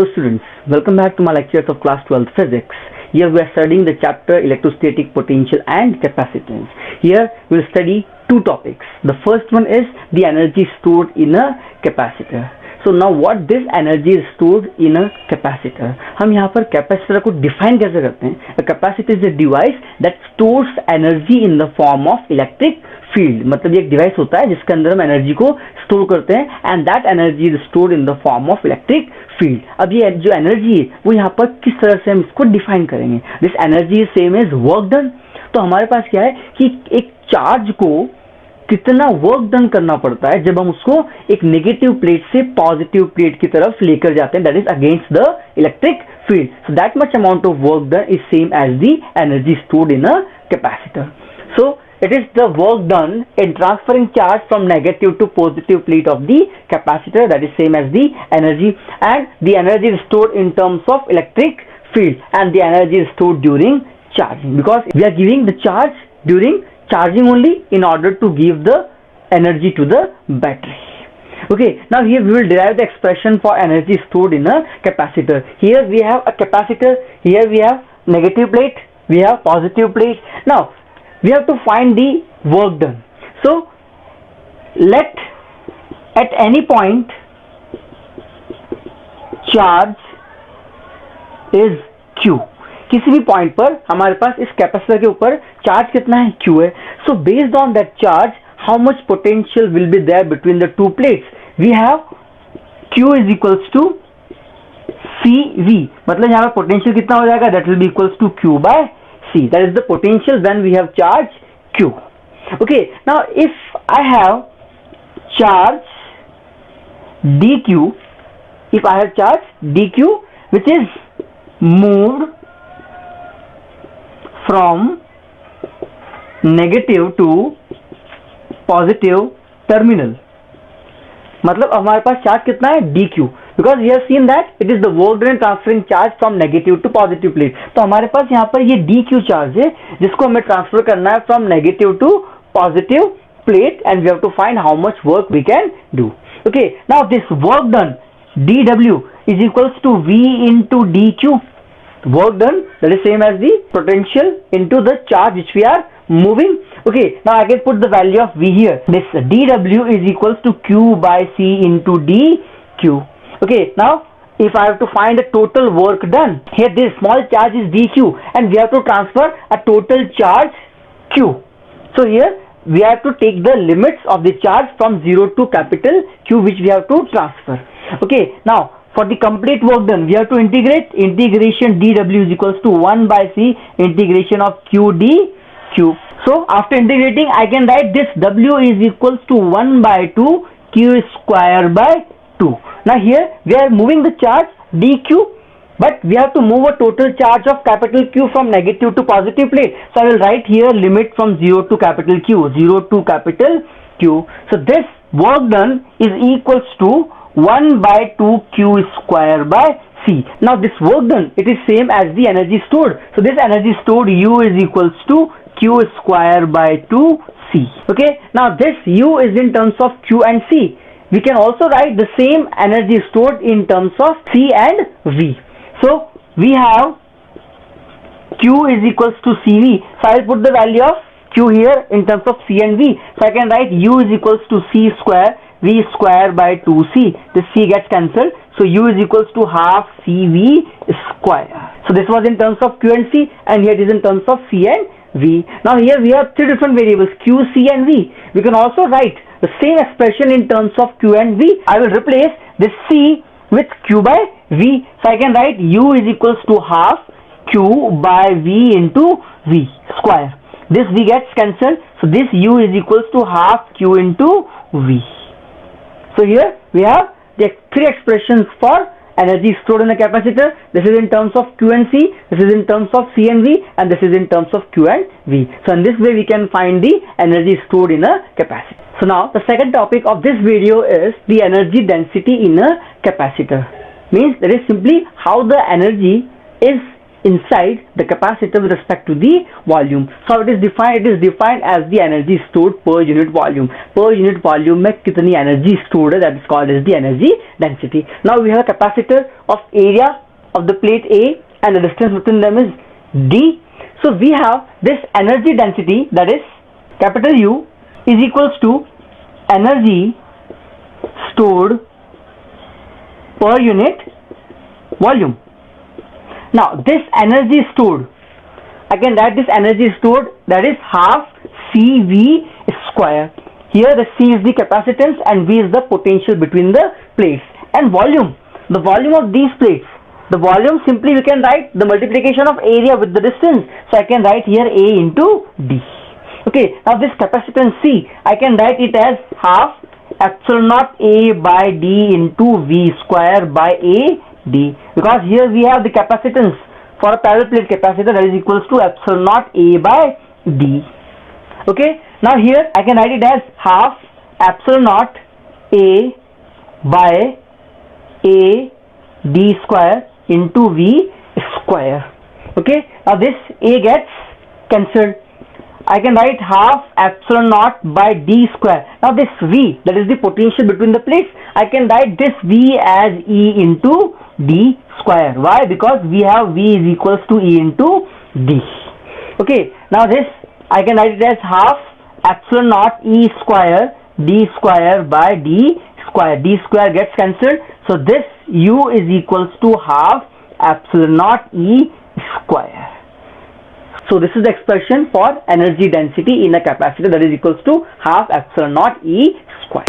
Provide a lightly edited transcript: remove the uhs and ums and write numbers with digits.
Hello students, welcome back to my lectures of class 12 physics. Here we are studying the chapter electrostatic potential and capacitance. Here we will study two topics. The first one is the energy stored in a capacitor. So now what this energy is stored in a capacitor. हम यहाँ पर capacitor को define कैसे करते हैं? A capacitor is a device that stores energy in the form of electric field. मतलब ये एक डिवाइस होता है जिसके अंदर हम एनर्जी को स्टोर करते हैं and that energy is stored in the form of electric field. अब ये जो एनर्जी है वो यहाँ पर किस तरह से हम इसको डिफाइन करेंगे? This energy is same as work done. तो हमारे पास क्या है कि एक चार्ज को कितना वर्क डन करना पड़ता है जब हम उसको एक नेगेटिव प्लेट से पॉजिटिव प्लेट की तरफ लेकर जाते हैं, that is against the electric field. So that much amount of work done is same as the energy stored in a capacitor. So it is the work done in transferring charge from negative to positive plate of the capacitor, that is same as the energy, and the energy is stored in terms of electric field and the energy is stored during charging, because we are giving the charge during charging only in order to give the energy to the battery. Okay, now here we will derive the expression for energy stored in a capacitor. Here we have a capacitor, here we have negative plate, we have positive plate. Now we have to find the work done. So let at any point charge is Q. किसी भी point पर हमारे पास इस capacitor के ऊपर charge कितना है? Q है. So based on that charge, how much potential will be there between the two plates? We have Q is equals to CV. मतलब यहाँ पर पोटेंशियल कितना हो जाएगा? That will be equals to Q by C. That is the potential when we have charge Q. Okay, now if I have charge dq, if I have charge dq which is moved from negative to positive terminal, मतलब हमारे पास charge कितना है? dq. Because we have seen that it is the work done transferring charge from negative to positive plate. तो हमारे पास यहाँ पर ये dq charge है जिसको हमें ट्रांसफर करना है from negative to positive plate and we have to find how much work we can do. Okay, now this work done dw is equals to v into dq. Work done, that is same as the potential into the charge which we are moving. Okay, now I can put the value of v here. This dw is equals to q by c into dq. Okay, now if I have to find the total work done, here this small charge is dq and we have to transfer a total charge q. So here we have to take the limits of the charge from 0 to capital Q which we have to transfer. Okay, now for the complete work done we have to integrate. Integration dw is equals to 1 by c integration of q dq. So after integrating I can write this w is equals to 1 by 2 q square by 2. Now here we are moving the charge dq, but we have to move a total charge of capital Q from negative to positive plate. So I will write here limit from 0 to capital Q, 0 to capital Q. So this work done is equals to 1 by 2 Q square by C. Now this work done, it is same as the energy stored. So this energy stored U is equals to Q square by 2 C. Okay, now this U is in terms of Q and C. We can also write the same energy stored in terms of C and V. So we have Q is equals to CV. So I will put the value of Q here in terms of C and V. So I can write U is equals to C square, V square by 2C. This C gets cancelled. So U is equals to half CV square. So this was in terms of Q and C and here it is in terms of C and V. Now here we have three different variables Q, C and V. We can also write the same expression in terms of Q and V. I will replace this C with Q by V. So I can write U is equals to half Q by V into V square. This V gets cancelled. So this U is equals to half Q into V. So here we have the three expressions for energy stored in a capacitor. This is in terms of Q and C, this is in terms of C and V, and this is in terms of Q and V. So in this way we can find the energy stored in a capacitor. So now the second topic of this video is the energy density in a capacitor. Means that is simply how the energy is inside the capacitor with respect to the volume. So it is defined as the energy stored per unit volume. Per unit volume में कितनी energy stored है, that is called as the energy density. Now we have a capacitor of area of the plate A and the distance between them is D. So we have this energy density, that is capital U, is equals to energy stored per unit volume. Now this energy stored, I can write this energy stored, that is half CV square. Here the C is the capacitance and V is the potential between the plates. And volume, the volume of these plates, the volume simply we can write the multiplication of area with the distance. So I can write here A into D. Okay, now this capacitance C, I can write it as half epsilon naught A by D into V square by A D, because here we have the capacitance for a parallel plate capacitor, that is equals to epsilon naught A by D. Okay, now here I can write it as half epsilon naught A by A D square into V square. Okay, now this A gets cancelled. I can write half epsilon naught by D square. Now this V, that is the potential between the plates, I can write this V as E into D square. Why? Because we have V is equals to E into D. Okay, now this I can write it as half epsilon naught E square D square by D square. D square gets cancelled. So this U is equals to half epsilon naught E square. So this is the expression for energy density in a capacitor, that is equals to half epsilon naught E square.